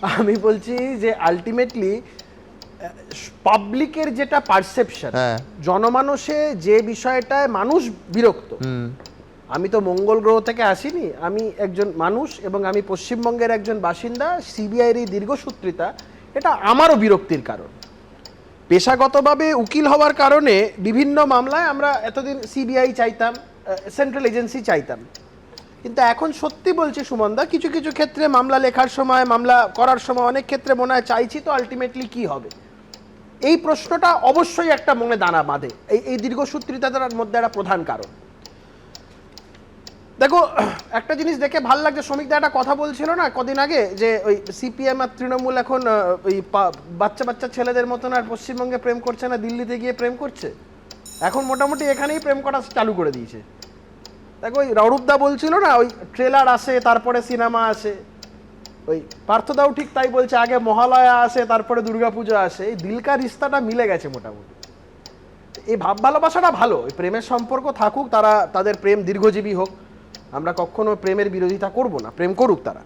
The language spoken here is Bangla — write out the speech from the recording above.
আমি বলছি যে আলটিমেটলি পাবলিকের যেটা পারসেপশন, জনমানসে যে বিষয়টায় মানুষ বিরক্ত, আমি তো মঙ্গল গ্রহ থেকে আসিনি, আমি একজন মানুষ এবং আমি পশ্চিমবঙ্গের একজন বাসিন্দা। সিবিআইয়ের এই দীর্ঘসূত্রিতা এটা আমারও বিরক্তির কারণ। পেশাগতভাবে উকিল হওয়ার কারণে বিভিন্ন মামলায় আমরা এতদিন সিবিআই চাইতাম, সেন্ট্রাল এজেন্সি চাইতাম, কিন্তু এখন সত্যি বলছি সুমনদা, কিছু কিছু ক্ষেত্রে মামলা লেখার সময়, মামলা করার সময় অনেক ক্ষেত্রে মনে হয় চাইছি তো আলটিমেটলি কি হবে, এই প্রশ্নটা অবশ্যই একটা মনে দানা বাঁধে। এই দীর্ঘসূত্রিতার মধ্যে একটা প্রধান কারণ। দেখো, একটা জিনিস দেখে ভাল লাগছে, শ্রমিকদা একটা কথা বলছিল না কদিন আগে, যে ওই সিপিএম আর তৃণমূল এখন ওই বাচ্চা বাচ্চা ছেলেদের মতন আর পশ্চিমবঙ্গে প্রেম করছে না, দিল্লিতে গিয়ে প্রেম করছে, এখন মোটামুটি এখানেই প্রেম করা চালু করে দিয়েছে। দেখো, ওই রৌরূপদা বলছিল না ওই ট্রেলার আসে তারপরে সিনেমা আসে, ওই পার্থদাও ঠিক তাই বলছে, আগে মহালয়া আসে তারপরে দুর্গাপুজো আসে। এই দিল কা রিস্তাটা মিলে গেছে মোটামুটি। এই ভাব ভালোবাসাটা ভালো, এই প্রেমের সম্পর্ক থাকুক, তারা তাদের প্রেম দীর্ঘজীবী হোক, আমরা কখনো প্রেমের বিরোধিতা করব না, প্রেম করুক তারা।